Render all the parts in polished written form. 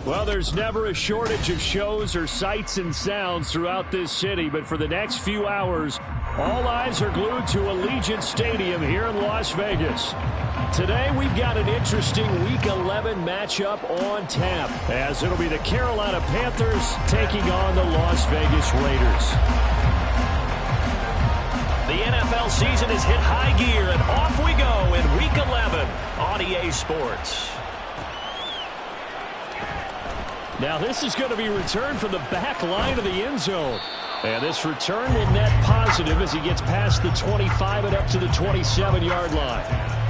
Well, there's never a shortage of shows or sights and sounds throughout this city, but for the next few hours, all eyes are glued to Allegiant Stadium here in Las Vegas. Today, we've got an interesting Week 11 matchup on tap, as it'll be the Carolina Panthers taking on the Las Vegas Raiders. The NFL season has hit high gear, and off we go in Week 11 on EA Sports. Now this is going to be returned from the back line of the end zone. And this return will net positive as he gets past the 25 and up to the 27-yard line.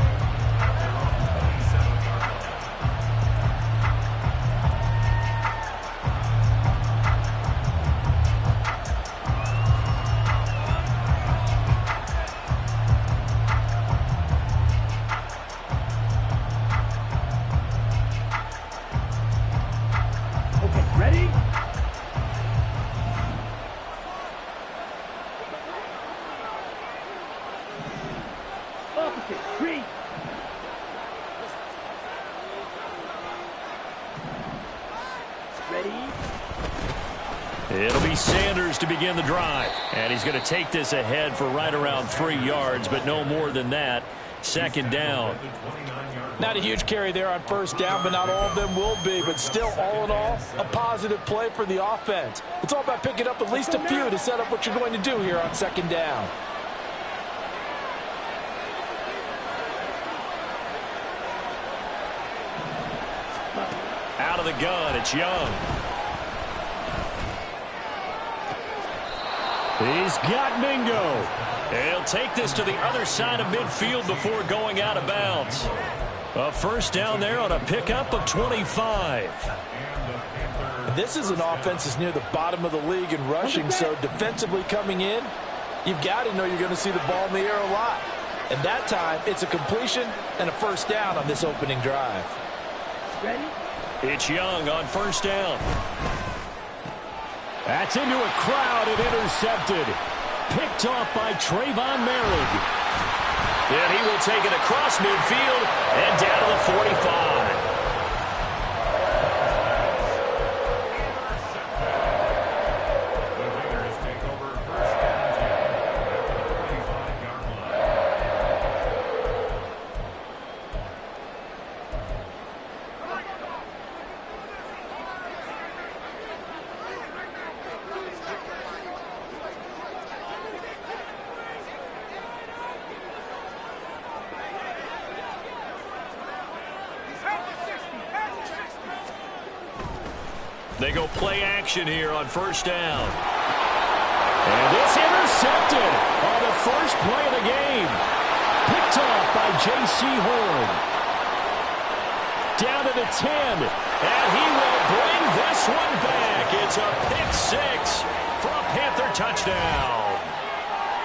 It'll be Sanders to begin the drive. And he's going to take this ahead for right around 3 yards, but no more than that. Second down. Not a huge carry there on first down, but not all of them will be. But still, all in all, a positive play for the offense. It's all about picking up at least a few to set up what you're going to do here on second down. Out of the gun, it's Young. He's got Mingo. He'll take this to the other side of midfield before going out of bounds. A first down there on a pickup of 25. This is an offense that's near the bottom of the league in rushing, so defensively coming in, you've got to know you're going to see the ball in the air a lot. And that time, it's a completion and a first down on this opening drive. Ready? It's Young on first down. That's into a crowd and intercepted. Picked off by Trayvon Merrick. And he will take it across midfield and down to the 45. They go play action here on first down. And it's intercepted on the first play of the game. Picked off by J.C. Horn. Down to the 10. And he will bring this one back. It's a pick six for a Panther touchdown.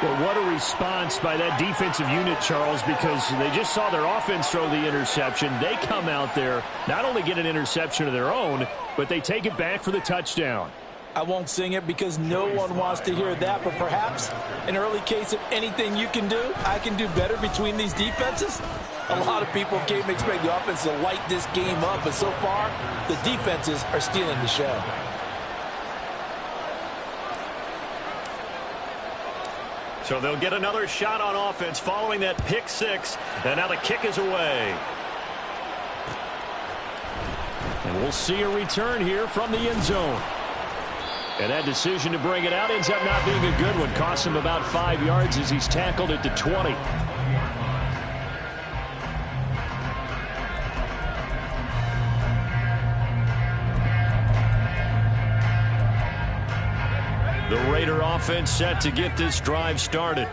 Well, what a response by that defensive unit, Charles, because they just saw their offense throw the interception. They come out there, not only get an interception of their own, but they take it back for the touchdown. I won't sing it because no one wants to hear that, but perhaps an early case of anything you can do, I can do better between these defenses. A lot of people came to expect the offense to light this game up, but so far, the defenses are stealing the show. So they'll get another shot on offense following that pick six, and now the kick is away. And we'll see a return here from the end zone. And that decision to bring it out ends up not being a good one. Costs him about 5 yards as he's tackled at the 20. The Raider offense set to get this drive started.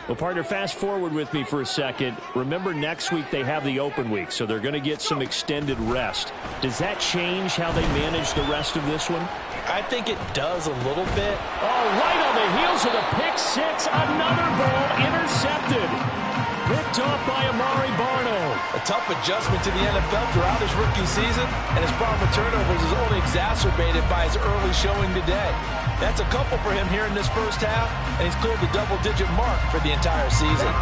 Well, partner, fast forward with me for a second. Remember, next week they have the open week, so they're going to get some extended rest. Does that change how they manage the rest of this one? I think it does a little bit. Oh, right on the heels of the pick six. Another ball intercepted. Picked off by Amari Barno. A tough adjustment to the NFL throughout his rookie season, and his problem with turnovers is only exacerbated by his early showing today. That's a couple for him here in this first half, and he's cleared the double-digit mark for the entire season.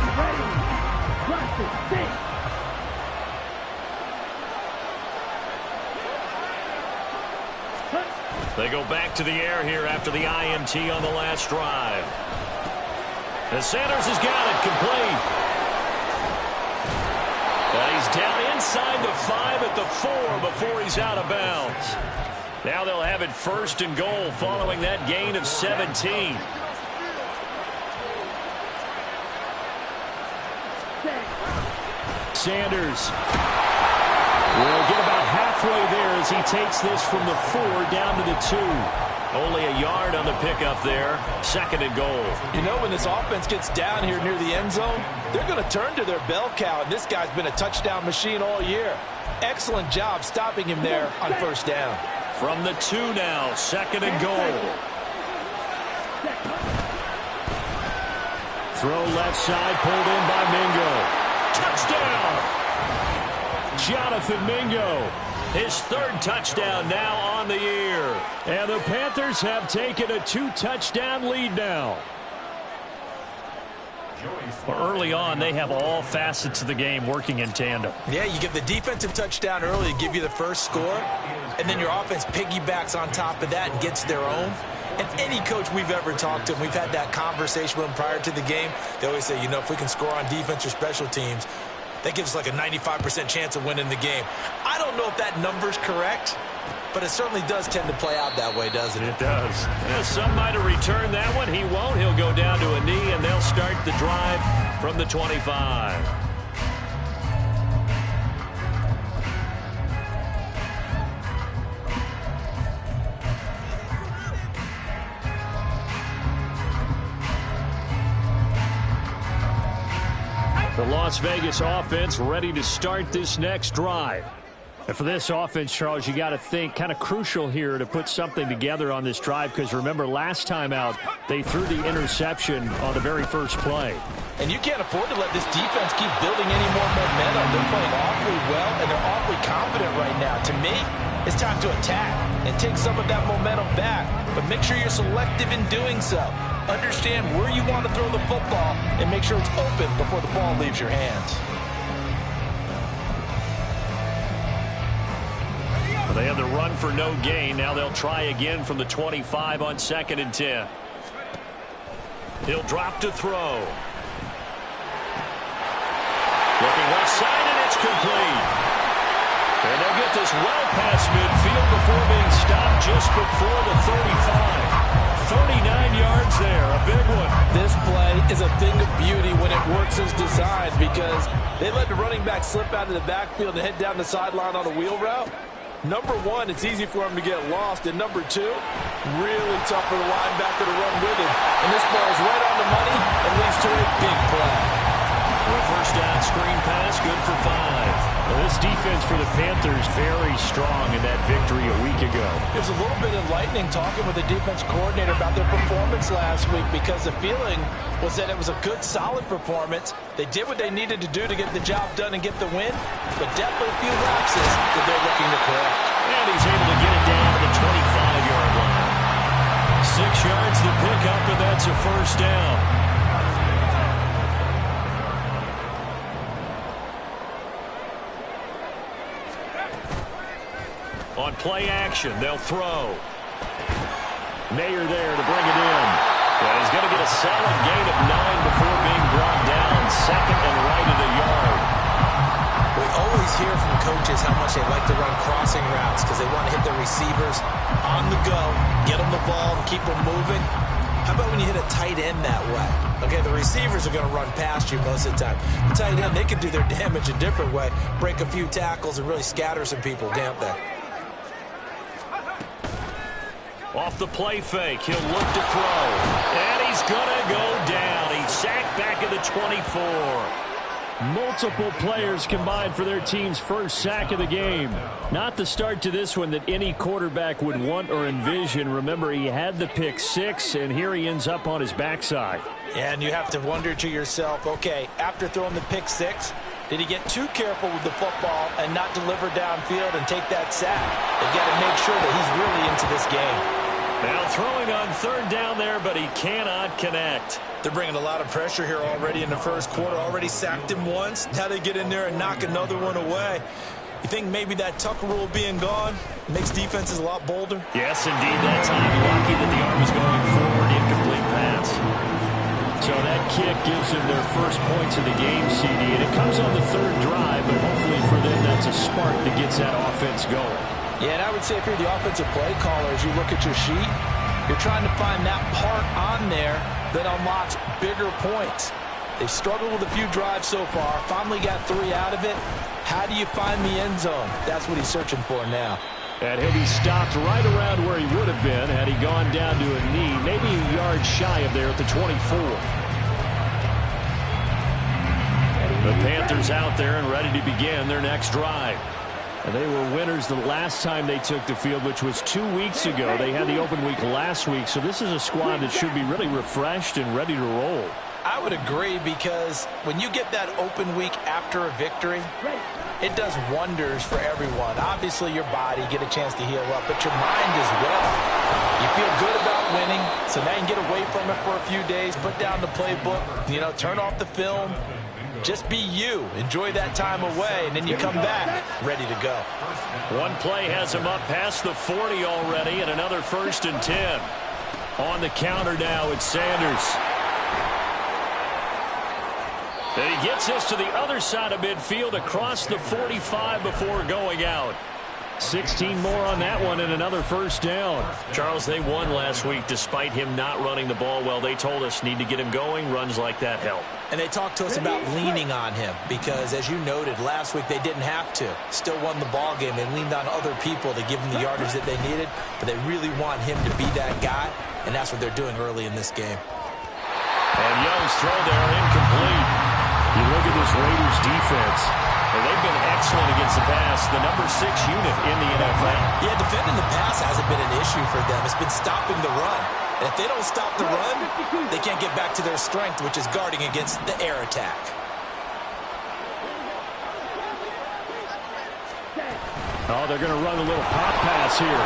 They go back to the air here after the INT on the last drive. And Sanders has got it complete. And he's down inside the 5 at the 4 before he's out of bounds. Now they'll have it 1st and goal following that gain of 17. Sanders will get about halfway there as he takes this from the 4 down to the 2. Only a yard on the pickup there. 2nd and goal. You know, when this offense gets down here near the end zone, they're going to turn to their bell cow, and this guy's been a touchdown machine all year. Excellent job stopping him there on 1st down. From the 2 now, 2nd and goal. Throw left side, pulled in by Mingo. Touchdown! Jonathan Mingo. His 3rd touchdown now on the year. And the Panthers have taken a 2-touchdown lead now. Early on, they have all facets of the game working in tandem. Yeah, you get the defensive touchdown early to give you the first score, and then your offense piggybacks on top of that and gets their own. And any coach we've ever talked to, and we've had that conversation with them prior to the game, they always say, you know, if we can score on defense or special teams, that gives us like a 95% chance of winning the game. I don't know if that number's correct, but it certainly does tend to play out that way, doesn't it? It does. Yeah, some might have returned that one. He won't. He'll go down to a knee, and they'll start the drive from the 25. The Las Vegas offense ready to start this next drive. And for this offense, Charles, you got to think kind of crucial here to put something together on this drive, because remember last time out they threw the interception on the very first play. And you can't afford to let this defense keep building any more momentum. They're playing awfully well, and they're awfully confident right now. To me, it's time to attack and take some of that momentum back. But make sure you're selective in doing so. Understand where you want to throw the football and make sure it's open before the ball leaves your hands. Well, they have the run for no gain. Now they'll try again from the 25 on 2nd and 10. He'll drop to throw. Looking left side, and it's complete. And they'll get this well past midfield before being stopped just before the 35. 39 yards there, a big one. This play is a thing of beauty when it works as designed, because they let the running back slip out of the backfield and head down the sideline on a wheel route. Number one, it's easy for him to get lost. And number two, really tough for the linebacker to run with him. And this ball is right on the money and leads to a big play. Well, 1st down screen pass, good for 5. Well, this defense for the Panthers very strong in that victory a week ago. It was a little bit enlightening talking with the defense coordinator about their performance last week, because the feeling was that it was a good, solid performance. They did what they needed to do to get the job done and get the win, but definitely a few lapses that they're looking to correct. And he's able to get it down to the 25-yard line. 6 yards to pick up, and that's a 1st down. On play action, they'll throw. Mayer there to bring it in. And he's going to get a solid gain of 9 before being brought down. 2nd and right at a yard. We always hear from coaches how much they like to run crossing routes, because they want to hit their receivers on the go, get them the ball, and keep them moving. How about when you hit a tight end that way? Okay, the receivers are going to run past you most of the time. The tight end, they can do their damage a different way, break a few tackles and really scatter some people, can't they? Off the play fake, he'll look to throw. And he's going to go down. He's sacked back at the 24. Multiple players combined for their team's first sack of the game. Not the start to this one that any quarterback would want or envision. Remember, he had the pick 6, and here he ends up on his backside. And you have to wonder to yourself, okay, after throwing the pick 6, did he get too careful with the football and not deliver downfield and take that sack? They've got to make sure that he's really into this game. Now throwing on 3rd down there, but he cannot connect. They're bringing a lot of pressure here already in the first quarter. Already sacked him once. Now they get in there and knock another one away. You think maybe that Tucker rule being gone makes defenses a lot bolder? Yes, indeed. That time, lucky that the arm was going forward. Incomplete pass. So that kick gives them their first points of the game, CD, and it comes on the third drive, but hopefully for them that's a spark that gets that offense going. Yeah, and I would say if you're the offensive play caller, as you look at your sheet, you're trying to find that part on there that unlocks bigger points. They've struggled with a few drives so far, finally got 3 out of it. How do you find the end zone? That's what he's searching for now. And he'll be stopped right around where he would have been had he gone down to a knee, maybe a yard shy of there at the 24. The Panthers out there and ready to begin their next drive. And they were winners the last time they took the field, which was 2 weeks ago. They had the open week last week, so this is a squad that should be really refreshed and ready to roll. I would agree, because when you get that open week after a victory, it does wonders for everyone. Obviously, your body, get a chance to heal up, but your mind as well. You feel good about winning, so now you can get away from it for a few days, put down the playbook, turn off the film. Just be you. Enjoy that time away, and then you come back ready to go. One play has him up past the 40 already, and another 1st and 10. On the counter now, it's Sanders. And he gets us to the other side of midfield across the 45 before going out. 16 more on that one and another first down. Charles, they won last week despite him not running the ball well. They told us need to get him going. Runs like that help. And they talked to us about leaning on him because, as you noted, last week they didn't have to. Still won the ball game. They leaned on other people to give them the yardage that they needed, but they really want him to be that guy, and that's what they're doing early in this game. And Young's throw there incomplete. You look at this Raiders defense. And they've been excellent against the pass, the number 6 unit in the NFL. Yeah, defending the pass hasn't been an issue for them. It's been stopping the run. And if they don't stop the run, they can't get back to their strength, which is guarding against the air attack. Oh, they're going to run a little pop pass here.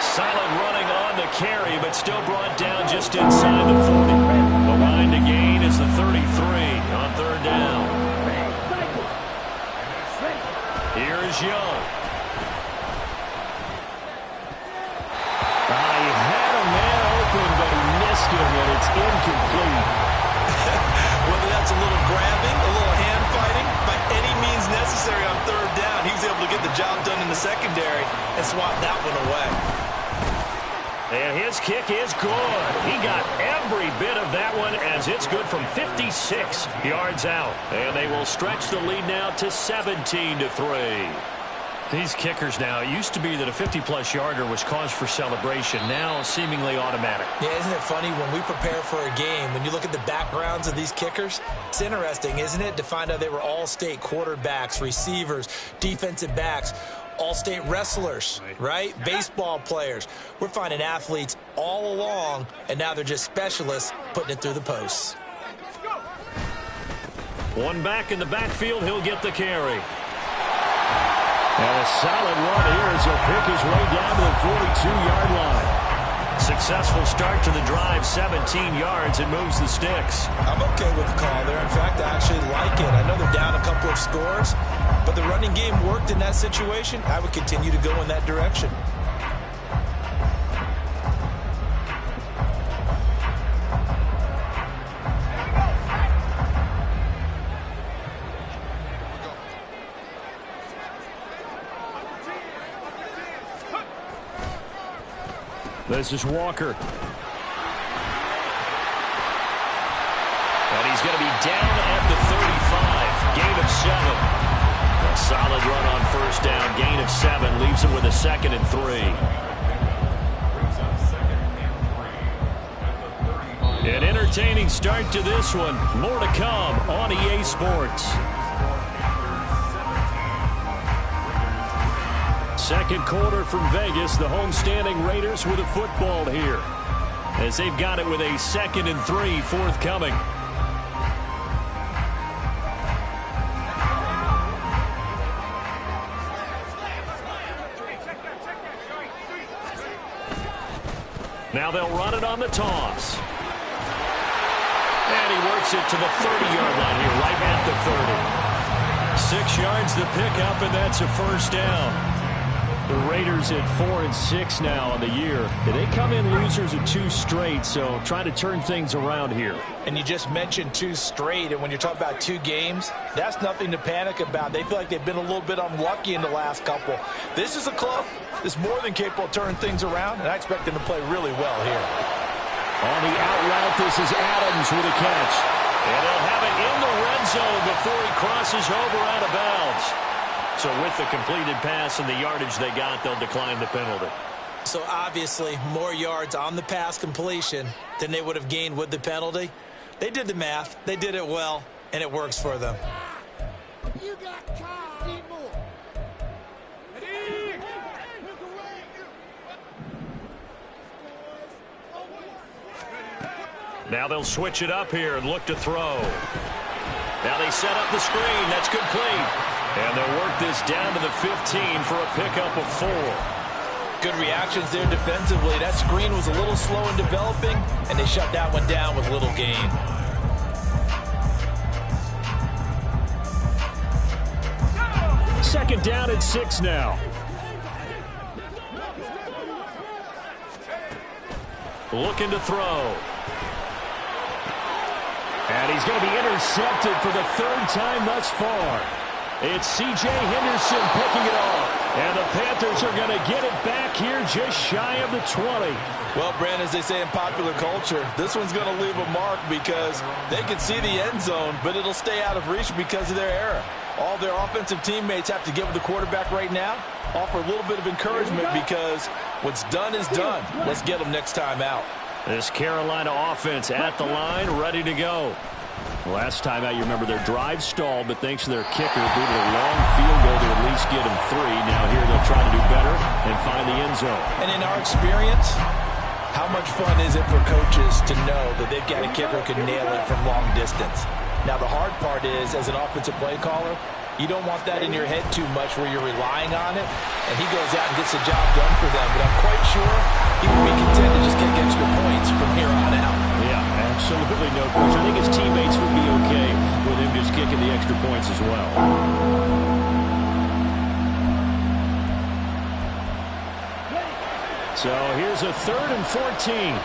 Solid running on the carry, but still brought down just inside the 40. The line to gain is the 33 on 3rd down. Here is Young. He had a man open, but he missed him, and it's incomplete. Whether that's a little grabbing, a little hand fighting, by any means necessary on 3rd down, he was able to get the job done in the secondary and swat that one away. And his kick is good. He got every bit of that one as it's good from 56 yards out. And they will stretch the lead now to 17-3. These kickers now, it used to be that a 50-plus yarder was cause for celebration. Now seemingly automatic. Yeah, isn't it funny when we prepare for a game, when you look at the backgrounds of these kickers, it's interesting, isn't it, to find out they were all-state quarterbacks, receivers, defensive backs, all-state wrestlers, right? Baseball players. We're finding athletes all along, and now they're just specialists putting it through the posts. One back in the backfield, he'll get the carry. And a solid run here as he'll pick his way down to the 42-yard line. Successful start to the drive, 17 yards, and moves the sticks. I'm okay with the call there. In fact, I actually like it. I know they're down a couple of scores, but the running game worked in that situation. I would continue to go in that direction. This is Walker. And he's going to be down at the 35. Gain of 7. A solid run on first down. Gain of 7 leaves him with a 2nd and 3. An entertaining start to this one. More to come on EA Sports. Second quarter from Vegas. The homestanding Raiders with a football here, as they've got it with a 2nd and 3 forthcoming. Now they'll run it on the toss. And he works it to the 30-yard line here, right at the 30. 6 yards to pick up, and that's a first down. The Raiders at 4-6 now on the year. They come in losers of 2 straight, so trying to turn things around here. And you just mentioned 2 straight, and when you're talking about 2 games, that's nothing to panic about. They feel like they've been a little bit unlucky in the last couple. This is a club that's more than capable of turning things around, and I expect them to play really well here. On the out route, this is Adams with a catch. And they'll have it in the red zone before he crosses over out of bounds. So with the completed pass and the yardage they got, they'll decline the penalty. So obviously more yards on the pass completion than they would have gained with the penalty. They did the math. They did it well, and it works for them. You got time. Need more. Now they'll switch it up here and look to throw. Now they set up the screen. That's complete. And they'll work this down to the 15 for a pickup of 4. Good reactions there defensively. That screen was a little slow in developing, and they shut that one down with little gain. Second down at 6 now. Looking to throw. And he's going to be intercepted for the 3rd time thus far. It's C.J. Henderson picking it off. And the Panthers are going to get it back here just shy of the 20. Well, Brandon, as they say in popular culture, this one's going to leave a mark because they can see the end zone, but it'll stay out of reach because of their error. All their offensive teammates have to give the quarterback right now, offer a little bit of encouragement because what's done is done. Let's get them next time out. This Carolina offense at the line, ready to go. Last time out, you remember their drive stalled, but thanks to their kicker, due to a long field goal to at least get them 3. Now here they'll try to do better and find the end zone. And in our experience, how much fun is it for coaches to know that they've got a kicker who can nail it from long distance? Now the hard part is, as an offensive play caller, you don't want that in your head too much where you're relying on it, and he goes out and gets the job done for them. But I'm quite sure he will be content to just kick extra points from here on out. Yeah, absolutely no question. I think his teammates would be okay with him just kicking the extra points as well. So here's a 3rd and 14.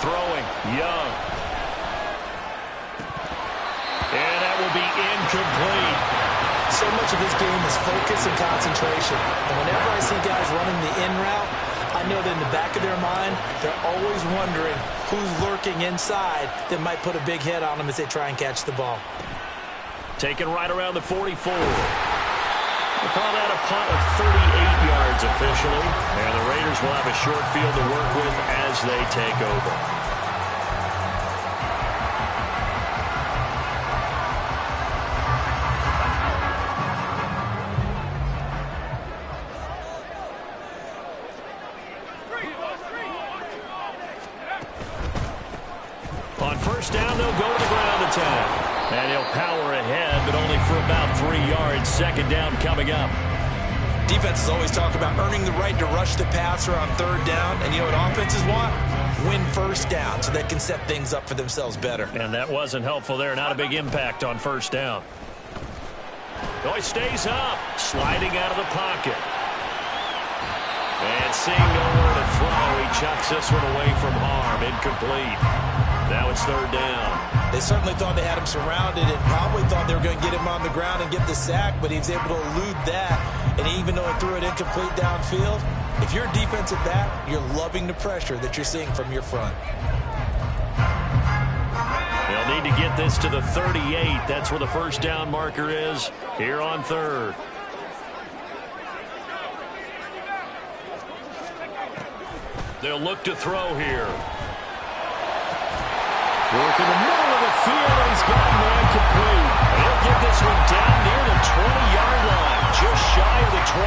Throwing, Young. And that will be incomplete. So much of this game is focus and concentration. And whenever I see guys running the in route, I know that in the back of their mind, they're always wondering who's lurking inside that might put a big hit on them as they try and catch the ball. Taken right around the 44. We'll call that a punt of 38 yards officially. And the Raiders will have a short field to work with as they take over. On first down, they'll go to the ground attack. And he'll power ahead, but only for about 3 yards. Second down coming up. Defenses always talk about earning the right to rush the passer on 3rd down. And you know what offenses want? Win first down so they can set things up for themselves better. And that wasn't helpful there. Not a big impact on first down. Oh, he stays up. Sliding out of the pocket. And seeing nowhere to throw, he chucks this one away from harm. Incomplete. Now it's 3rd down. They certainly thought they had him surrounded and probably thought they were going to get him on the ground and get the sack, but he was able to elude that. And even though he threw it incomplete downfield, if you're a defensive back, you're loving the pressure that you're seeing from your front. They'll need to get this to the 38. That's where the first down marker is here on 3rd. They'll look to throw here. Work in the middle of the field, and he's got man complete. He'll get this one down near the 20-yard line, just shy of the 20.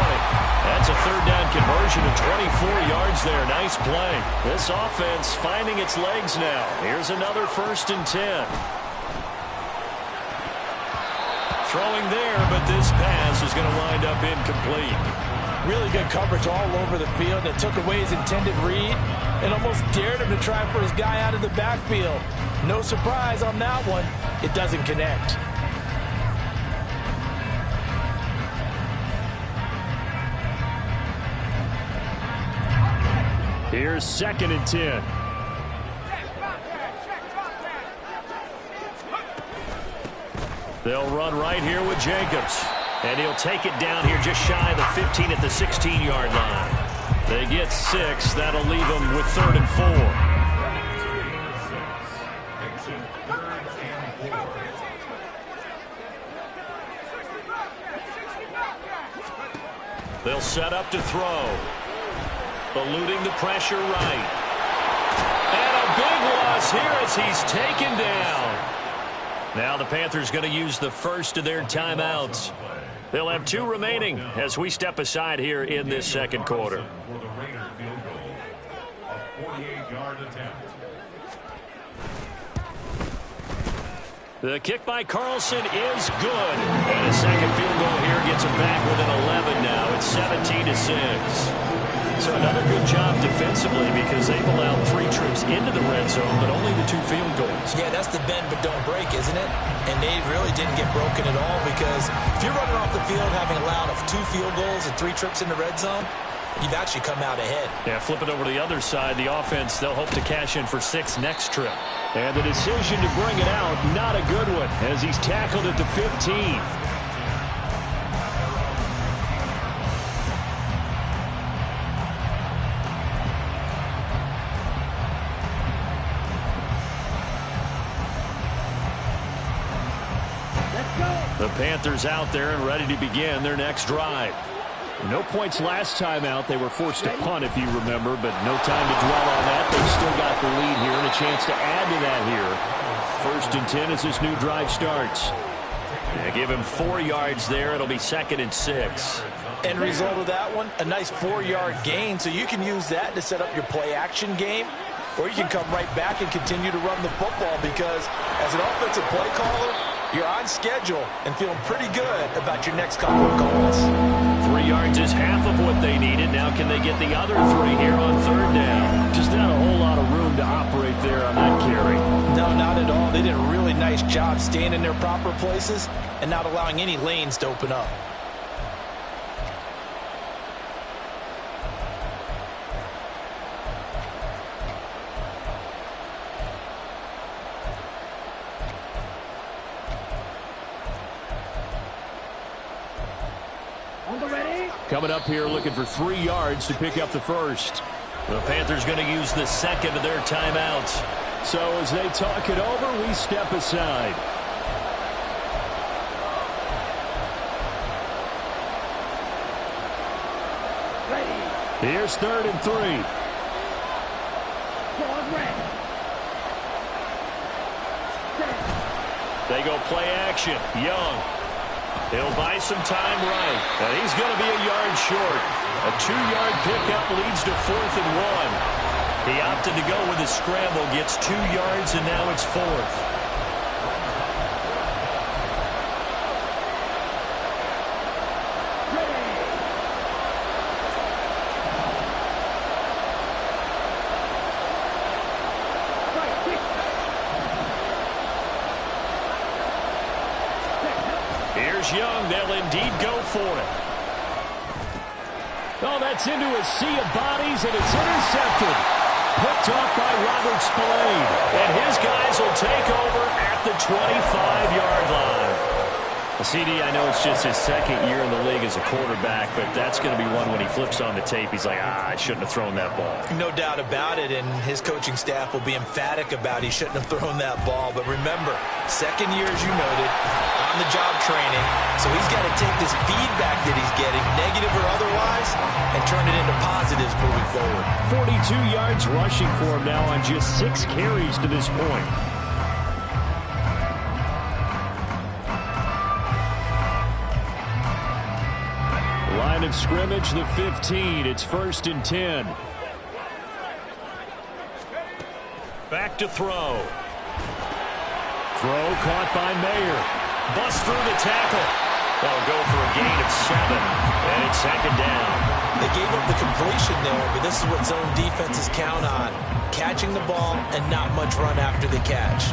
That's a 3rd down conversion of 24 yards there. Nice play. This offense finding its legs now. Here's another 1st and 10. Throwing there, but this pass is going to wind up incomplete. Really good coverage all over the field. It took away his intended read and almost dared him to try for his guy out of the backfield. No surprise on that one. It doesn't connect. Here's 2nd and 10. They'll run right here with Jacobs. And he'll take it down here just shy of the 15 at the 16-yard line. They get 6. That'll leave them with 3rd and 4. They'll set up to throw. Eluding the pressure right. And a big loss here as he's taken down. Now the Panthers going to use the first of their timeouts. They'll have 2 remaining as we step aside here in this second quarter. The kick by Carlson is good. And a second field goal here gets him back within 11 now. It's 17-6. So another good job defensively because they've allowed 3 trips into the red zone, but only the 2 field goals. Yeah, that's the bend but don't break, isn't it? And they really didn't get broken at all because if you're running off the field having allowed 2 field goals and 3 trips in the red zone, you've actually come out ahead. Yeah, flip it over to the other side. The offense, they'll hope to cash in for 6 next trip. And the decision to bring it out, not a good one as he's tackled at the 15. The Panthers out there and ready to begin their next drive. No points last time out. They were forced to punt, if you remember, but no time to dwell on that. They've still got the lead here and a chance to add to that here. 1st and 10 as this new drive starts. They give him 4 yards there. It'll be 2nd and 6. End result of that one, a nice 4-yard gain, so you can use that to set up your play-action game, or you can come right back and continue to run the football because as an offensive play caller, you're on schedule and feeling pretty good about your next couple of calls. 3 yards is half of what they needed. Now can they get the other 3 here on 3rd down? Just not a whole lot of room to operate there on that carry. No, not at all. They did a really nice job staying in their proper places and not allowing any lanes to open up. Coming up here looking for 3 yards to pick up the first. The Panthers going to use the 2nd of their timeouts. So as they talk it over, we step aside. Here's 3rd and 3. They go play action. Young. He'll buy some time right. And he's going to be a yard short. A 2-yard pickup leads to 4th and 1. He opted to go with a scramble, gets 2 yards, and now it's 4th. Here's Young. They'll indeed go for it. Oh, that's into a sea of bodies, and it's intercepted. Picked off by Robert Spillane. And his guys will take over at the 25-yard line. CD, I know it's just his 2nd year in the league as a quarterback, but that's going to be one when he flips on the tape. He's like, I shouldn't have thrown that ball. No doubt about it, and his coaching staff will be emphatic about he shouldn't have thrown that ball. But remember, 2nd year, as you noted, on-the-job training, so he's got to take this feedback that he's getting, negative or otherwise, and turn it into positives moving forward. 42 yards rushing for him now on just 6 carries to this point. Line of scrimmage, the 15. It's 1st and 10. Back to throw. Throw caught by Mayer. Bust through the tackle. That'll go for a gain of 7, and it's second down. They gave up the completion there, but this is what zone defenses count on. Catching the ball and not much run after the catch.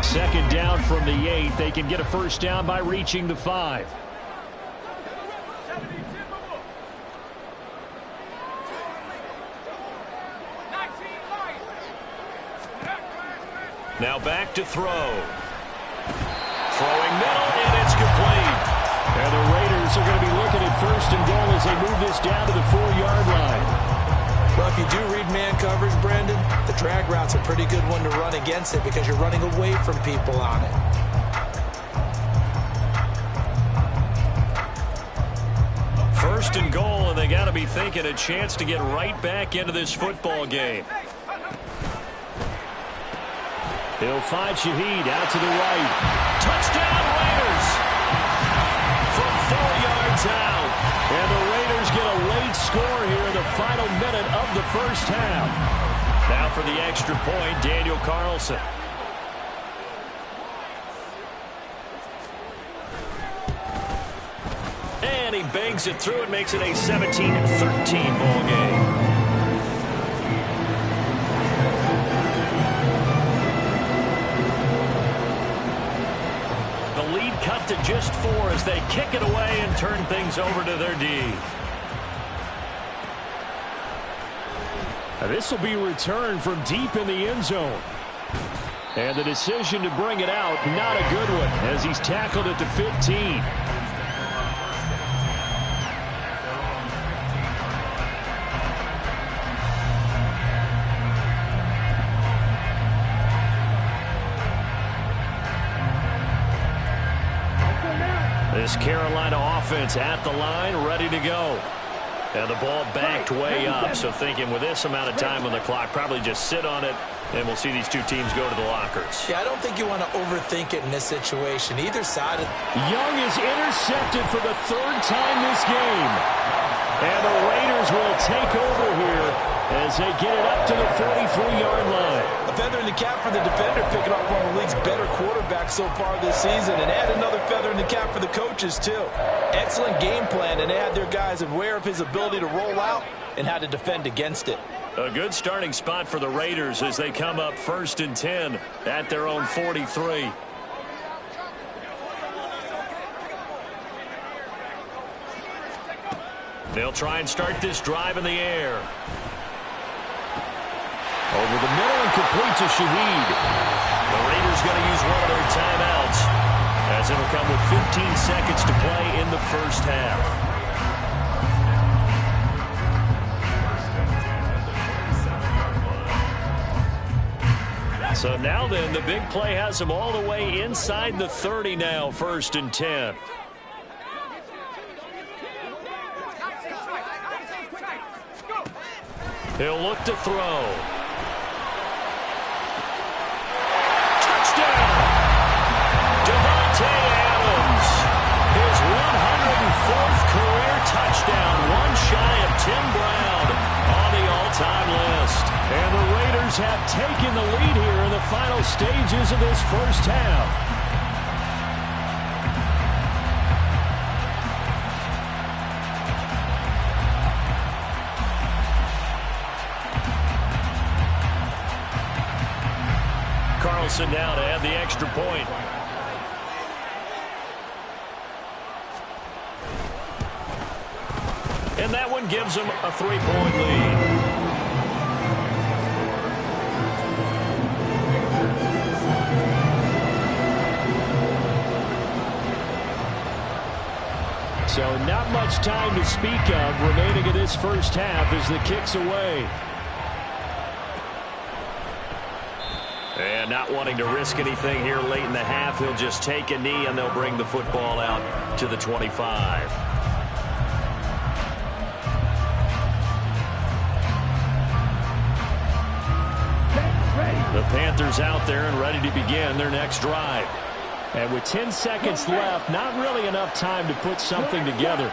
Second down from the 8. They can get a first down by reaching the 5. Now back to throw. Throwing middle, and it's complete. And the Raiders are going to be looking at first and goal as they move this down to the 4-yard line. Well, if you do read man coverage, Brandon, the drag route's a pretty good one to run against it because you're running away from people on it. First and goal, and they got to be thinking a chance to get right back into this football game. He'll find Shaheed out to the right. Touchdown, Raiders! From 4 yards out. And the Raiders get a late score here in the final minute of the first half. Now for the extra point, Daniel Carlson. And he bangs it through and makes it a 17-13 ball game. Cut to just 4 as they kick it away and turn things over to their D. Now this will be returned from deep in the end zone. And the decision to bring it out, not a good one, as he's tackled at the 15. This Carolina offense at the line, ready to go. And the ball backed way up, so thinking with this amount of time on the clock, probably just sit on it, and we'll see these two teams go to the lockers. Yeah, I don't think you want to overthink it in this situation. Either side of... Young is intercepted for the 3rd time this game. And the Raiders will take over here as they get it up to the 43-yard line. A feather in the cap for the defender, picking up one of the league's better quarterbacks so far this season, and add another feather in the cap for the coaches, too. Excellent game plan, and they had their guys aware of his ability to roll out and how to defend against it. A good starting spot for the Raiders as they come up 1st and 10 at their own 43. They'll try and start this drive in the air. Over the middle and complete to Shaheed. The Raiders going to use one of their timeouts as it'll come with 15 seconds to play in the first half. So now then, the big play has them all the way inside the 30 now, 1st and 10. He'll look to throw. Touchdown! Davante Adams. His 104th career touchdown. One shy of Tim Brown on the all-time list. And the Raiders have taken the lead here in the final stages of this first half. Carlson now to add the extra point. And that one gives them a 3-point lead. So not much time to speak of remaining in this first half as the kick's away. And not wanting to risk anything here late in the half, he'll just take a knee and they'll bring the football out to the 25. The Panthers out there and ready to begin their next drive. And with 10 seconds left, not really enough time to put something together.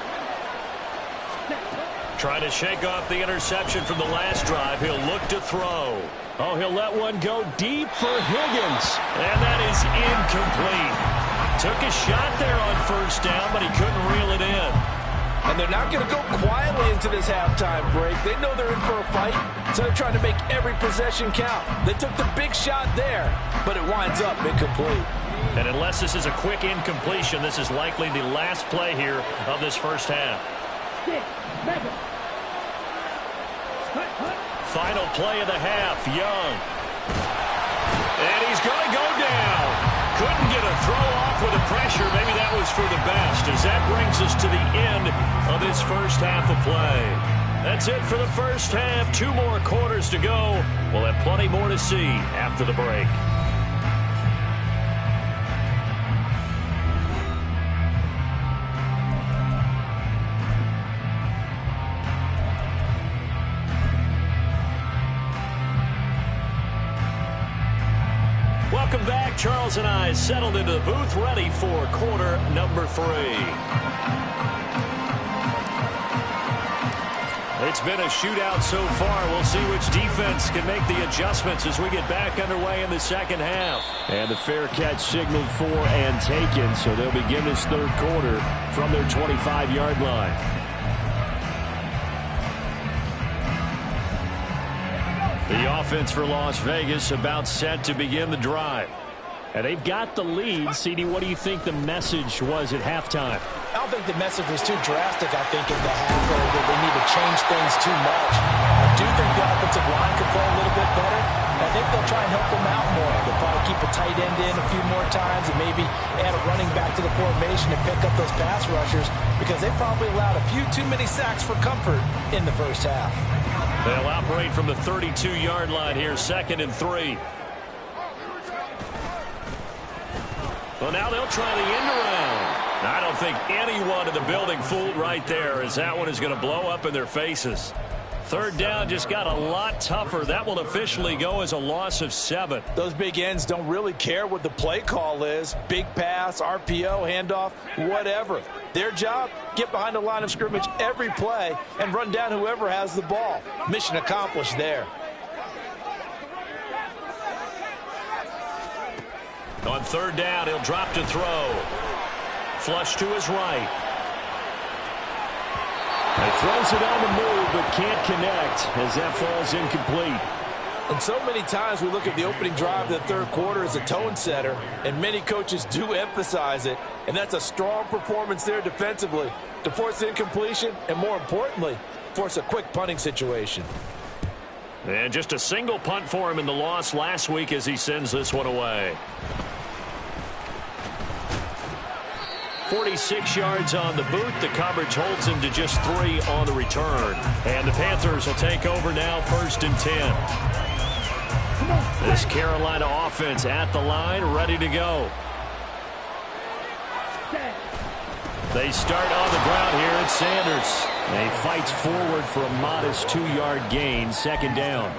Trying to shake off the interception from the last drive. He'll look to throw. Oh, he'll let one go deep for Higgins. And that is incomplete. Took a shot there on first down, but he couldn't reel it in. And they're not going to go quietly into this halftime break. They know they're in for a fight, so they're trying to make every possession count. They took the big shot there, but it winds up incomplete. And unless this is a quick incompletion, this is likely the last play here of this first half. Final play of the half, Young. And he's going to go down. Couldn't get a throw off with the pressure. Maybe that was for the best, as that brings us to the end of this first half of play. That's it for the first half. 2 more quarters to go. We'll have plenty more to see after the break. Welcome back. Charles and I settled into the booth, ready for quarter number 3. It's been a shootout so far. We'll see which defense can make the adjustments as we get back underway in the second half. And the fair catch signaled for and taken, so they'll begin this third quarter from their 25-yard line. The offense for Las Vegas about set to begin the drive. And they've got the lead. CD, what do you think the message was at halftime? I don't think the message was too drastic, I think, in the half, or that they need to change things too much. I do think the offensive line could play a little bit better. I think they'll try and help them out more. They'll probably keep a tight end in a few more times and maybe add a running back to the formation and pick up those pass rushers, because they probably allowed a few too many sacks for comfort in the first half. They'll operate from the 32-yard line here, 2nd and 3. Well, now they'll try the end around. I don't think anyone in the building fooled right there, as that one is going to blow up in their faces. 3rd down just got a lot tougher. That will officially go as a loss of 7. Those big ends don't really care what the play call is. Big pass, RPO, handoff, whatever. Their job, get behind the line of scrimmage every play and run down whoever has the ball. Mission accomplished there. On 3rd down, he'll drop to throw. Flush to his right. He throws it on the move, but can't connect as that falls incomplete. And so many times we look at the opening drive of the third quarter as a tone setter, and many coaches do emphasize it, and that's a strong performance there defensively to force incompletion and, more importantly, force a quick punting situation. And just a single punt for him in the loss last week as he sends this one away. 46 yards on the boot. The coverage holds him to just 3 on the return. And the Panthers will take over now, 1st and 10. This Carolina offense at the line, ready to go. They start on the ground here at Sanders. And he fights forward for a modest 2-yard gain, 2nd down.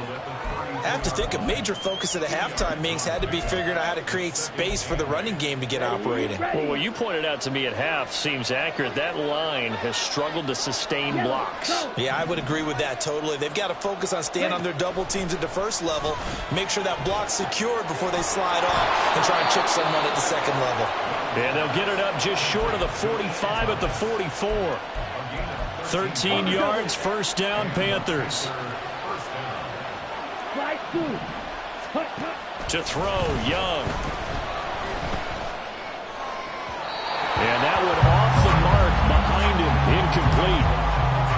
I have to think a major focus of the halftime meetings had to be figuring out how to create space for the running game to get operating. Well, what you pointed out to me at half seems accurate. That line has struggled to sustain blocks. Yeah, I would agree with that totally. They've got to focus on staying on their double teams at the first level, make sure that block's secured before they slide off and try and chip someone at the second level. And they'll get it up just short of the 45 at the 44. 13 yards, 1st down, Panthers. To throw, Young. And that one off the mark behind him, incomplete.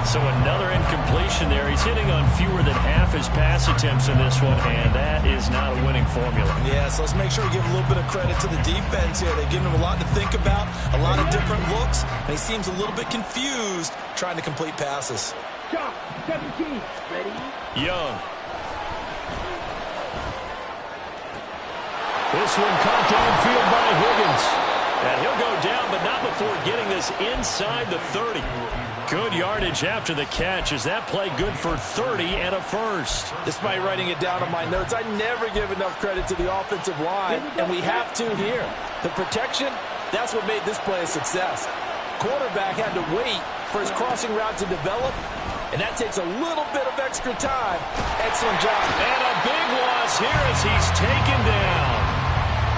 So another incompletion there. He's hitting on fewer than half his pass attempts in this one, and that is not a winning formula. Yeah, so let's make sure we give a little bit of credit to the defense here. They've given him a lot to think about, a lot of different looks, and he seems a little bit confused trying to complete passes. 17, ready? Young. This one caught downfield by Higgins. And he'll go down, but not before getting this inside the 30. Good yardage after the catch. Is that play good for 30 and a first? Despite writing it down on my notes, I never give enough credit to the offensive line, and we have to here. The protection, that's what made this play a success. Quarterback had to wait for his crossing route to develop, and that takes a little bit of extra time. Excellent job. And a big loss here as he's taken down.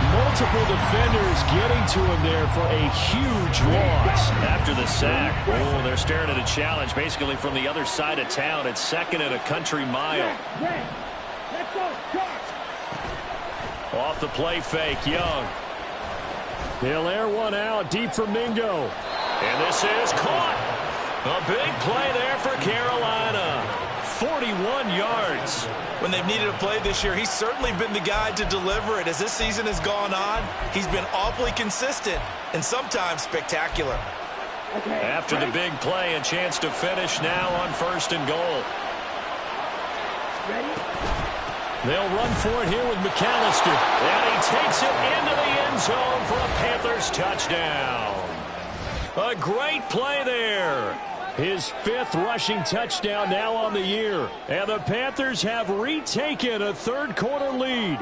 Multiple defenders getting to him there for a huge loss. After the sack, oh, they're staring at a challenge basically from the other side of town. It's 2nd and a country mile. Let's go, charge. Off the play fake, Young. They'll air one out deep for Mingo. And this is caught. A big play there for Carolina. 41 yards. When they've needed a play this year, he's certainly been the guy to deliver it. As this season has gone on, he's been awfully consistent and sometimes spectacular. After the big play, a chance to finish now on 1st and goal. They'll run for it here with McAllister. And he takes it into the end zone for a Panthers touchdown. A great play there. His 5th rushing touchdown now on the year. And the Panthers have retaken a 3rd quarter lead.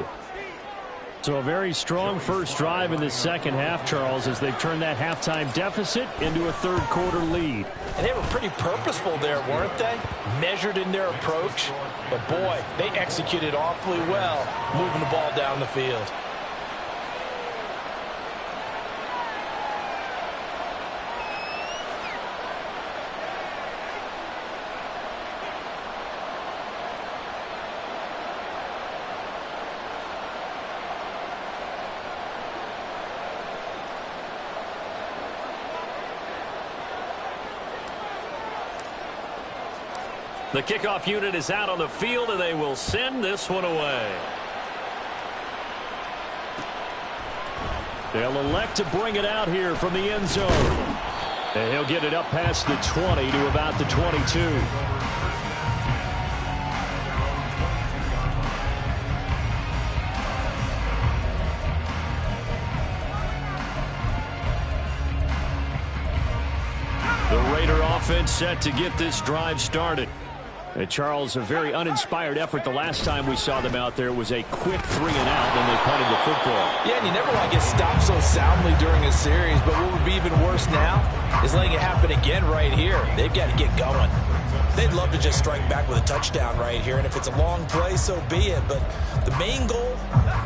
So a very strong first drive in the second half, Charles, as they've turned that halftime deficit into a 3rd quarter lead. And they were pretty purposeful there, weren't they? Measured in their approach. But, boy, they executed awfully well moving the ball down the field. The kickoff unit is out on the field, and they will send this one away. They'll elect to bring it out here from the end zone. And he'll get it up past the 20 to about the 22. The Raider offense set to get this drive started. And Charles, a very uninspired effort the last time we saw them out there. It was a quick 3 and out, then they punted the football. Yeah, and you never want to get stopped so soundly during a series, but what would be even worse now is letting it happen again right here. They've got to get going. They'd love to just strike back with a touchdown right here, and if it's a long play, so be it. But the main goal,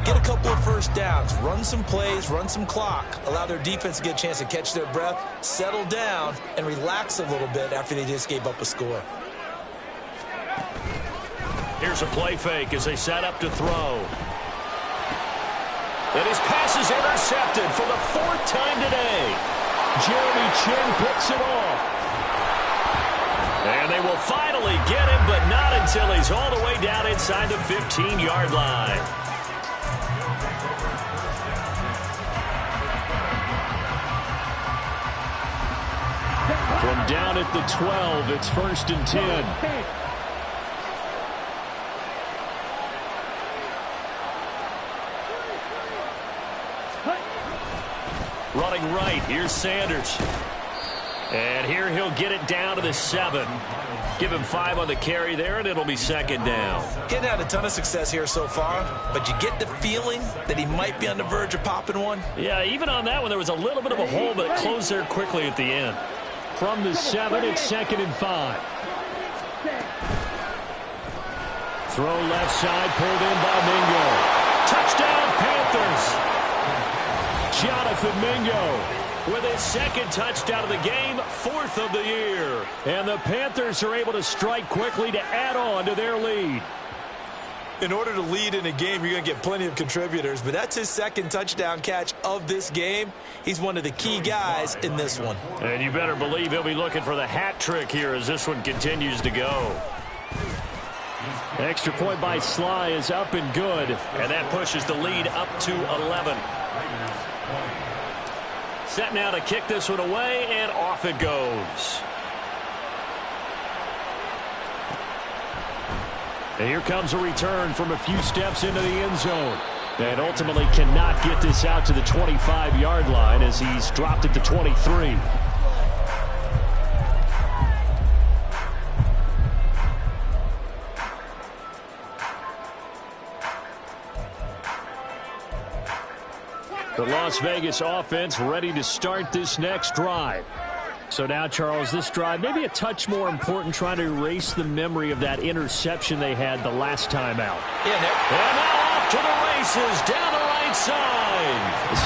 get a couple of first downs, run some plays, run some clock, allow their defense to get a chance to catch their breath, settle down, and relax a little bit after they just gave up a score. Here's a play fake as they set up to throw. And his pass is intercepted for the 4th time today. Jeremy Chinn picks it off. And they will finally get him, but not until he's all the way down inside the 15-yard line. From down at the 12, it's 1st and 10. Running right, here's Sanders. And here he'll get it down to the 7. Give him 5 on the carry there, and it'll be 2nd down. Getting had a ton of success here so far, but you get the feeling that he might be on the verge of popping one. Yeah, even on that one, there was a little bit of a hole, but it closed there quickly at the end. From the 7, it's 2nd and 5. Throw left side, pulled in by Mingo. Touchdown, Panthers! Jonathan Mingo with his 2nd touchdown of the game, 4th of the year. And the Panthers are able to strike quickly to add on to their lead. In order to lead in a game, you're going to get plenty of contributors, but that's his 2nd touchdown catch of this game. He's one of the key guys in this one. And you better believe he'll be looking for the hat trick here as this one continues to go. Extra point by Sly is up and good. And that pushes the lead up to 11. Set now to kick this one away, and off it goes. And here comes a return from a few steps into the end zone. And ultimately cannot get this out to the 25-yard line as he's dropped it to 23. The Las Vegas offense ready to start this next drive. So now, Charles, this drive maybe a touch more important, trying to erase the memory of that interception they had the last time out. And now off to the races down the right side.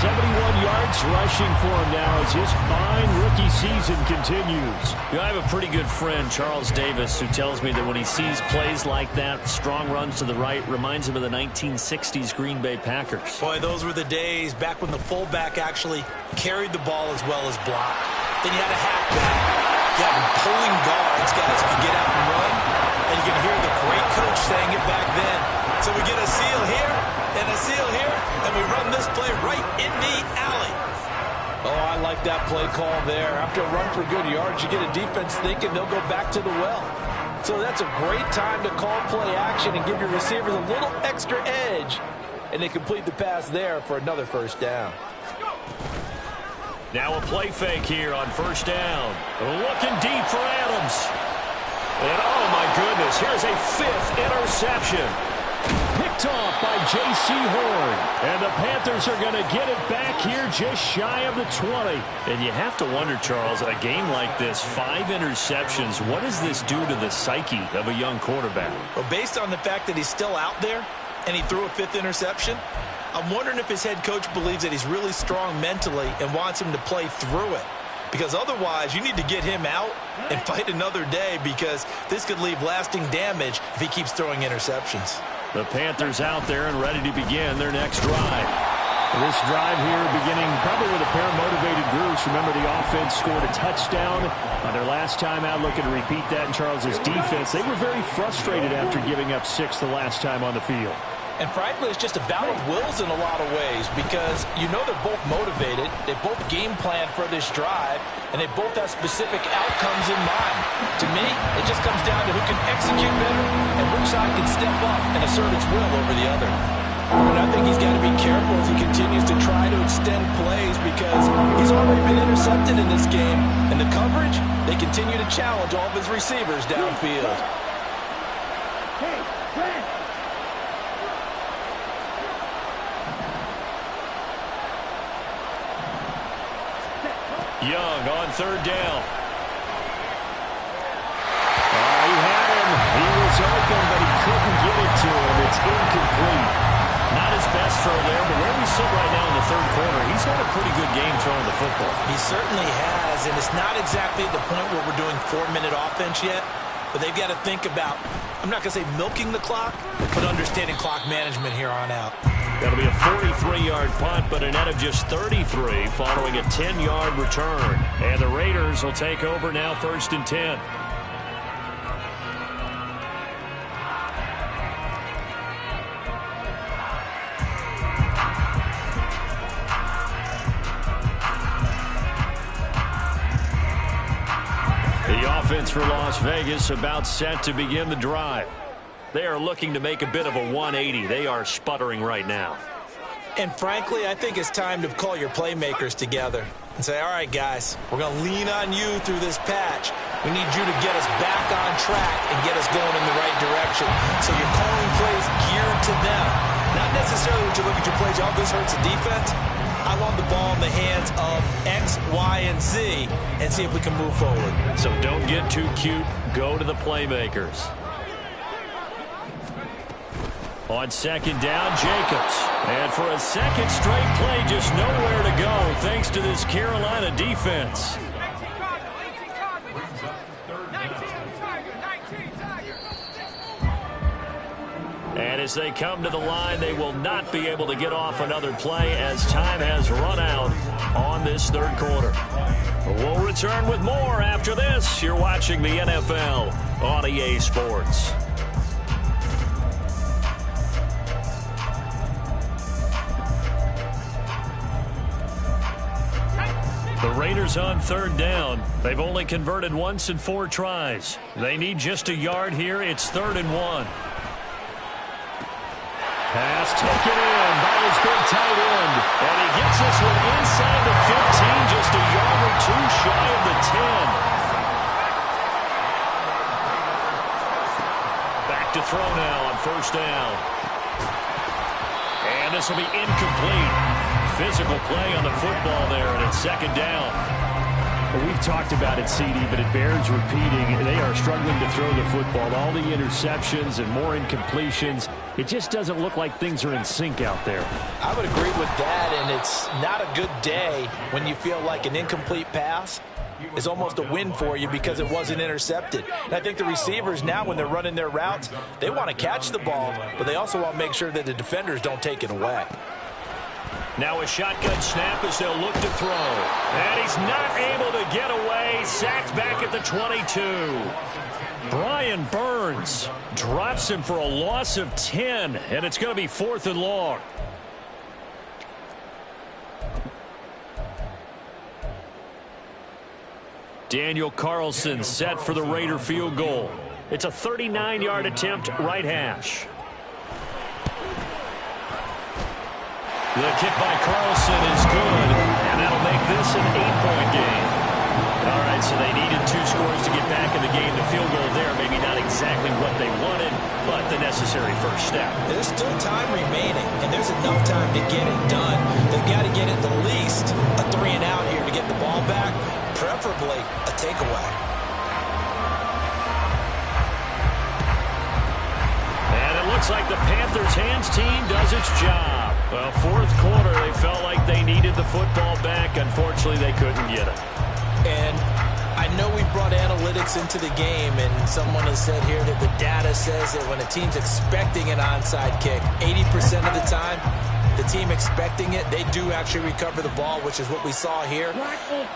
71 yards rushing for him now as his fine rookie season continues. You know, I have a pretty good friend, Charles Davis, who tells me that when he sees plays like that, strong runs to the right, reminds him of the 1960s Green Bay Packers. Boy, those were the days back when the fullback actually carried the ball as well as blocked. Then you had a halfback. You had pulling guards, guys who could get out and run. And you can hear the great coach saying it back then. So we get a seal here and a seal here, and we run this play right in the alley. Oh, I like that play call there. After a run for good yards, you get a defense thinking they'll go back to the well. So that's a great time to call play action and give your receivers a little extra edge. And they complete the pass there for another first down. Now a play fake here on first down. Looking deep for Adams. And oh my goodness, here's a 5th interception. Picked off by J.C. Horn. And the Panthers are going to get it back here just shy of the 20. And you have to wonder, Charles, a game like this, 5 interceptions, what does this do to the psyche of a young quarterback? Well, based on the fact that he's still out there and he threw a 5th interception, I'm wondering if his head coach believes that he's really strong mentally and wants him to play through it. Because otherwise, you need to get him out and fight another day, because this could leave lasting damage if he keeps throwing interceptions. The Panthers out there and ready to begin their next drive. This drive here beginning probably with a pair of motivated groups. Remember, the offense scored a touchdown on their last time out, looking to repeat that in Charles's defense. They were very frustrated after giving up 6 the last time on the field. And frankly, it's just a battle of wills in a lot of ways, because you know they're both motivated, they both game plan for this drive, and they both have specific outcomes in mind. To me, it just comes down to who can execute better and which side can step up and assert its will over the other. But I think he's got to be careful as he continues to try to extend plays, because he's already been intercepted in this game, and the coverage, they continue to challenge all of his receivers downfield. Hey, Brad. Young on third down. He had him. He was open, but he couldn't get it to him. It's incomplete. Not his best throw there, but where we sit right now in the third quarter, he's had a pretty good game throwing the football. He certainly has, and it's not exactly the point where we're doing 4-minute offense yet, but they've got to think about, I'm not going to say milking the clock, but understanding clock management here on out. That'll be a 43-yard punt, but a net of just 33 following a 10-yard return. And the Raiders will take over now, 1st and 10. The offense for Las Vegas about set to begin the drive. They are looking to make a bit of a 180. They are sputtering right now. And frankly, I think it's time to call your playmakers together and say, all right, guys, we're going to lean on you through this patch. We need you to get us back on track and get us going in the right direction. So you're calling plays geared to them. Not necessarily when you look at your plays, oh, this hurts the defense. I want the ball in the hands of X, Y, and Z and see if we can move forward. So don't get too cute. Go to the playmakers. On 2nd down, Jacobs. And for a second straight play, just nowhere to go thanks to this Carolina defense. And as they come to the line, they will not be able to get off another play as time has run out on this third quarter. We'll return with more after this. You're watching the NFL on EA Sports. The Raiders on 3rd down. They've only converted once in 4 tries. They need just a yard here. It's 3rd and 1. Pass taken in by his big tight end. And he gets this one inside the 15, just a yard or 2 shy of the 10. Back to throw now on 1st down. And this will be incomplete. Physical play on the football there, and it's 2nd down. Well, we've talked about it, CD, but it bears repeating. They are struggling to throw the football. All the interceptions and more incompletions. It just doesn't look like things are in sync out there. I would agree with that, and it's not a good day when you feel like an incomplete pass is almost a win for you because it wasn't intercepted. And I think the receivers now, when they're running their routes, they want to catch the ball, but they also want to make sure that the defenders don't take it away. Now a shotgun snap as they'll look to throw. And he's not able to get away. Sacked back at the 22. Brian Burns drops him for a loss of 10, and it's going to be 4th and long. Daniel Carlson set for the Raider field goal. It's a 39-yard attempt, right hash. The kick by Carlson is good, and that'll make this an 8-point game. All right, so they needed 2 scores to get back in the game. The field goal there, maybe not exactly what they wanted, but the necessary first step. There's still time remaining, and there's enough time to get it done. They've got to get at the least a 3-and-out here to get the ball back, preferably a takeaway. And it looks like the Panthers' hands team does its job. Well, 4th quarter, they felt like they needed the football back. Unfortunately, they couldn't get it. And I know we brought analytics into the game, and someone has said here that the data says that when a team's expecting an onside kick, 80% of the time, the team expecting it, they do actually recover the ball, which is what we saw here.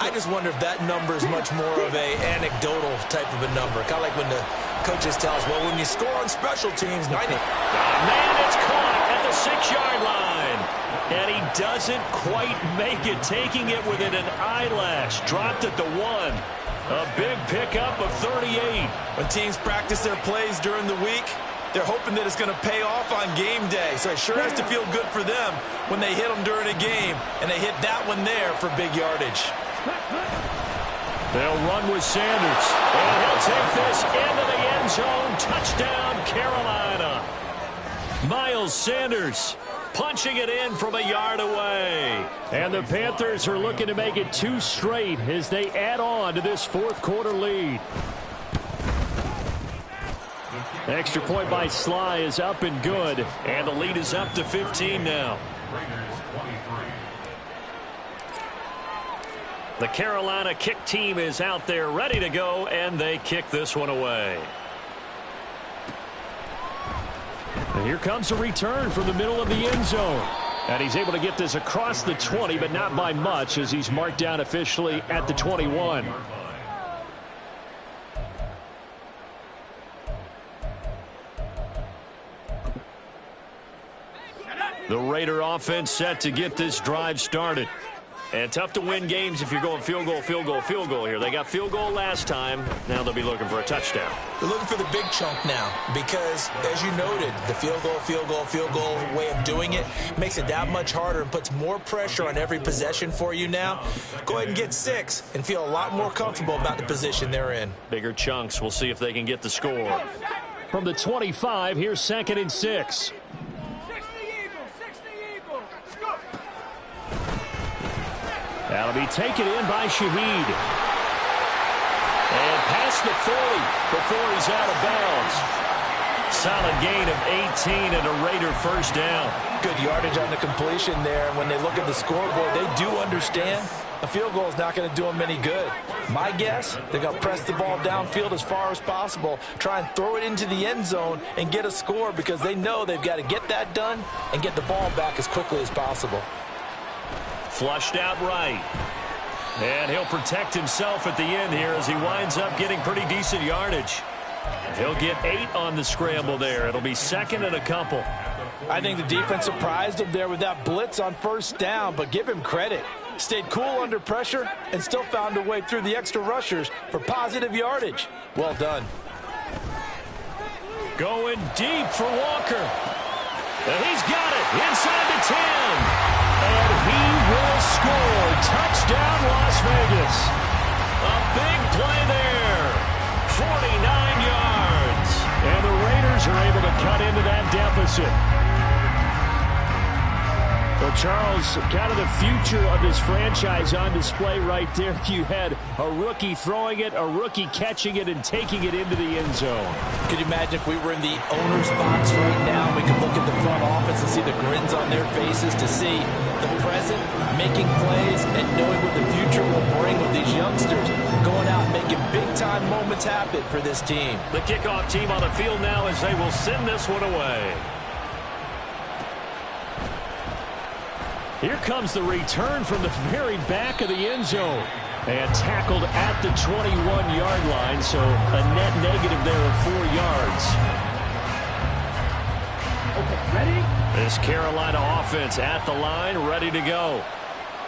I just wonder if that number is much more of a anecdotal type of a number. Kind of like when the coaches tell us, well, when you score on special teams, 90. Man, it's caught at the 6-yard line. And he doesn't quite make it, taking it within an eyelash. Dropped at the 1. A big pickup of 38. When teams practice their plays during the week, they're hoping that it's going to pay off on game day. So it sure has to feel good for them when they hit them during a game, and they hit that one there for big yardage. They'll run with Sanders. And he'll take this into the end zone. Touchdown, Carolina. Miles Sanders punching it in from a yard away. And the Panthers are looking to make it 2 straight as they add on to this 4th quarter lead. Extra point by Sly is up and good. And the lead is up to 15 now. The Carolina kick team is out there ready to go, and they kick this one away. And here comes a return from the middle of the end zone. And he's able to get this across the 20, but not by much, as he's marked down officially at the 21. The Raider offense set to get this drive started. And tough to win games if you're going field goal, field goal, field goal here. They got field goal last time. Now they'll be looking for a touchdown. They're looking for the big chunk now because, as you noted, the field goal way of doing it makes it that much harder and puts more pressure on every possession for you now. Go ahead and get 6 and feel a lot more comfortable about the position they're in. Bigger chunks. We'll see if they can get the score. From the 25, here's 2nd and 6. That'll be taken in by Shaheed. And past the 40 before he's out of bounds. Solid gain of 18 and a Raider first down. Good yardage on the completion there. And when they look at the scoreboard, they do understand a field goal is not going to do them any good. My guess, they're going to press the ball downfield as far as possible, try and throw it into the end zone and get a score because they know they've got to get that done and get the ball back as quickly as possible. Flushed out right. And he'll protect himself at the end here as he winds up getting pretty decent yardage. He'll get 8 on the scramble there. It'll be 2nd and a couple. I think the defense surprised him there with that blitz on first down, but give him credit. Stayed cool under pressure and still found a way through the extra rushers for positive yardage. Well done. Going deep for Walker. And he's got it inside the 10. And he will score. Touchdown, Las Vegas. A big play there. 49 yards. And the Raiders are able to cut into that deficit. Well, Charles, kind of the future of this franchise on display right there. You had a rookie throwing it, a rookie catching it, and taking it into the end zone. Could you imagine if we were in the owner's box right now? We could look at the front office and see the grins on their faces, to see the present making plays and knowing what the future will bring with these youngsters going out and making big-time moments happen for this team. The kickoff team on the field now as they will send this one away. Here comes the return from the very back of the end zone. And tackled at the 21-yard line, so a net negative there of 4 yards. Okay, ready? This Carolina offense at the line, ready to go.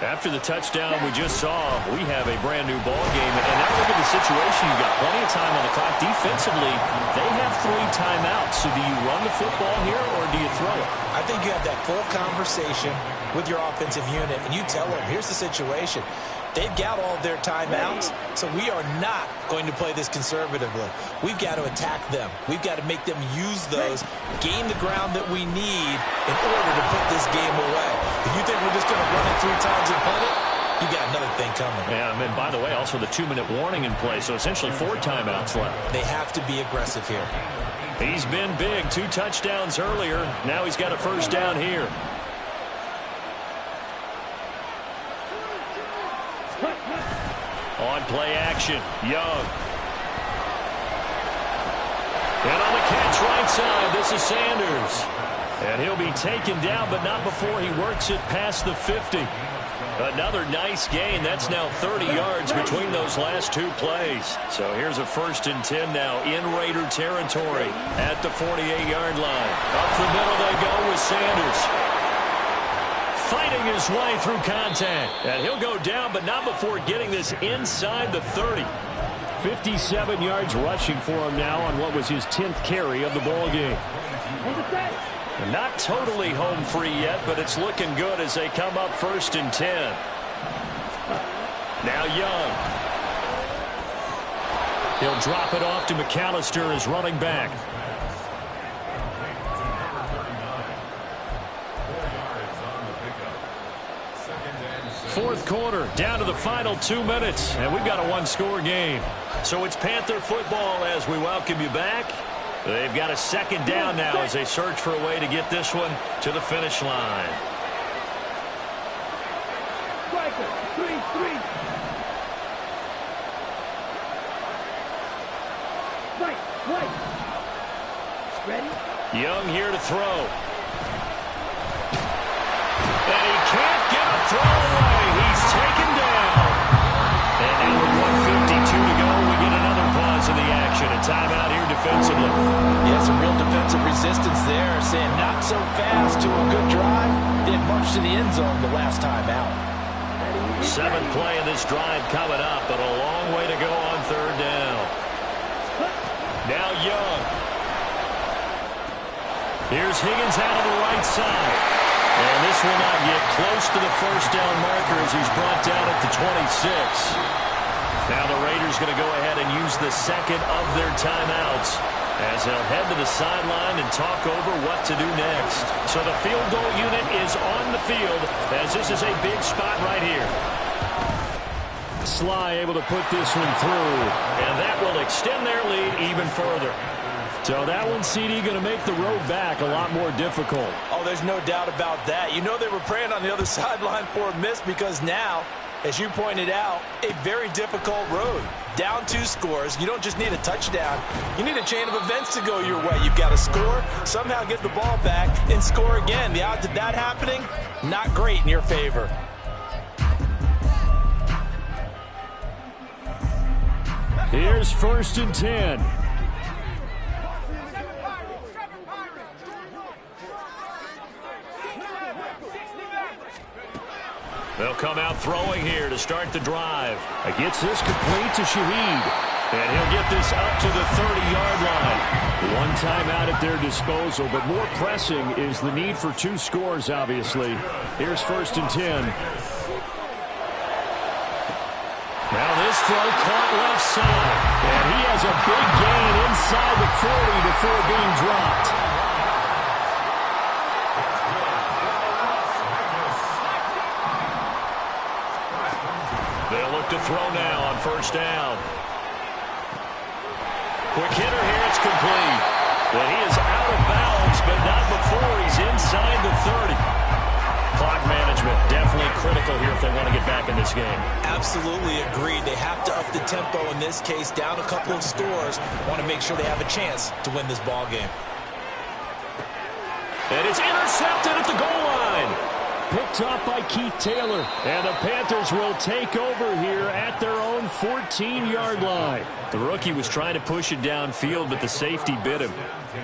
After the touchdown we just saw, we have a brand-new ball game. And now look at the situation. You've got plenty of time on the clock. Defensively, they have 3 timeouts. So do you run the football here or do you throw it? I think you have that full conversation with your offensive unit, and you tell them, here's the situation. They've got all of their timeouts, so we are not going to play this conservatively. We've got to attack them. We've got to make them use those, gain the ground that we need in order to put this game away. If you think we're just going to run it 3 times and punt it, you got another thing coming. Yeah, and by the way, also the 2-minute warning in play, so essentially 4 timeouts left. They have to be aggressive here. He's been big. 2 touchdowns earlier. Now he's got a first down here. On play action, Young. And on the catch right side, this is Sanders. And he'll be taken down, but not before he works it past the 50. Another nice gain. That's now 30 yards between those last 2 plays. So here's a 1st and 10 now in Raider territory at the 48-yard line. Up the middle they go with Sanders. Fighting his way through contact. And he'll go down, but not before getting this inside the 30. 57 yards rushing for him now on what was his 10th carry of the ball game. Not totally home free yet, but it's looking good as they come up 1st and 10. Now Young. He'll drop it off to McAllister as running back. 4th quarter, down to the final 2 minutes, and we've got a 1-score game. So it's Panther football as we welcome you back. They've got a 2nd down now as they search for a way to get this one to the finish line. Striker, 3-3. Right. Ready? Young here to throw. And he can't get a throw away. He's taken down. And now with 1:52 to go, we get another pause in the action. A timeout here defensively. Yeah, some real defensive resistance there, saying not so fast to a good drive. Didn't march to the end zone the last time out. 7th play of this drive coming up, but a long way to go on 3rd down. Now Young. Here's Higgins out of the right side. And this will not get close to the 1st down marker as he's brought down at the 26. Now the Raiders going to go ahead and use the 2nd of their timeouts as they'll head to the sideline and talk over what to do next. So the field goal unit is on the field as this is a big spot right here. Sly able to put this one through. And that will extend their lead even further. So that one, CD, going to make the road back a lot more difficult. Oh, there's no doubt about that. You know they were praying on the other sideline for a miss because now, as you pointed out, a very difficult road. Down 2 scores. You don't just need a touchdown. You need a chain of events to go your way. You've got to score, somehow get the ball back, and score again. The odds of that happening, not great in your favor. Here's 1st and 10. They'll come out throwing here to start the drive. Gets this complete to Shaheed. And he'll get this up to the 30-yard line. 1 timeout at their disposal, but more pressing is the need for 2 scores, obviously. Here's 1st and 10. Now this throw caught left side. And he has a big gain inside the 40 before being dropped. throw now on first down. Quick hitter here. It's complete. But he is out of bounds, but not before he's inside the 30. Clock management definitely critical here if they want to get back in this game. Absolutely agreed. They have to up the tempo in this case, down a couple of scores. Want to make sure they have a chance to win this ball game. And it's intercepted at the goal line. Picked off by Keith Taylor. And the Panthers will take over here at their own 14-yard line. The rookie was trying to push it downfield, but the safety bit him.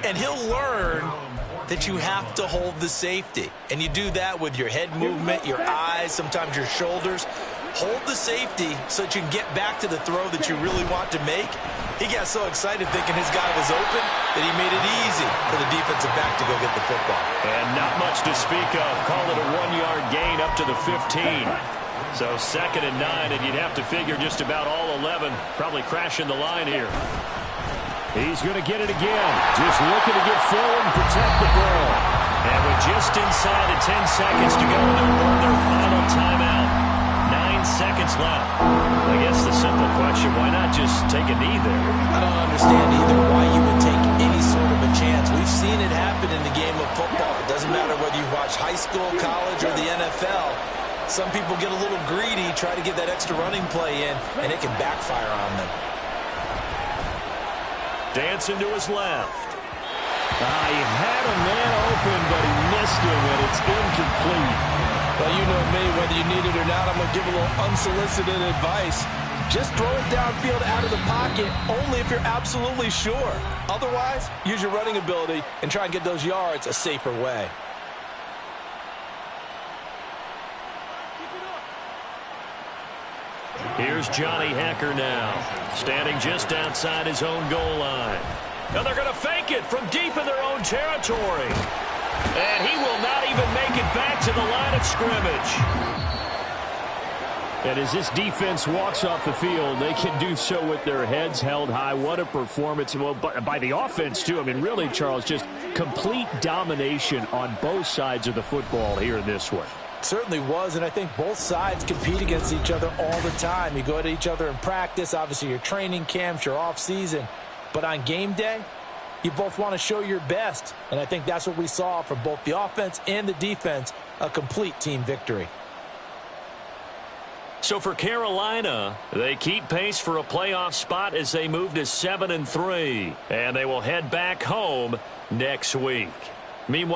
And he'll learn that you have to hold the safety. And you do that with your head movement, your eyes, sometimes your shoulders. Hold the safety so that you can get back to the throw that you really want to make. He got so excited thinking his guy was open that he made it easy for the defensive back to go get the football. And not much to speak of. Call it a 1-yard gain up to the 15. So 2nd and 9, and you'd have to figure just about all 11 probably crashing the line here. He's going to get it again. Just looking to get forward and protect the ball. And with just inside of 10 seconds to go, they'll burn their final timeout. 9 seconds left. I guess the simple question, why not just take a knee there? I don't understand either why you would take any sort of a chance. We've seen it happen in the game of football. It doesn't matter whether you watch high school, college, or the NFL. Some people get a little greedy, try to get that extra running play in, and it can backfire on them. Dancing to his left. He had a man open, but he missed him, and it's incomplete. Well, you know me, whether you need it or not, I'm going to give a little unsolicited advice. Just throw it downfield out of the pocket, only if you're absolutely sure. Otherwise, use your running ability and try and get those yards a safer way. Here's Johnny Hekker now, standing just outside his own goal line. Now they're going to fake it from deep in their own territory. And he will not even make it back to the line of scrimmage. And as this defense walks off the field, they can do so with their heads held high. What a performance. Well, by the offense, too. I mean, really, Charles, just complete domination on both sides of the football here in this one. Certainly was, and I think both sides compete against each other all the time. You go at each other in practice, obviously your training camps, your off-season. But on game day, you both want to show your best. And I think that's what we saw from both the offense and the defense, a complete team victory. So for Carolina, they keep pace for a playoff spot as they move to 7-3. And they will head back home next week. Meanwhile,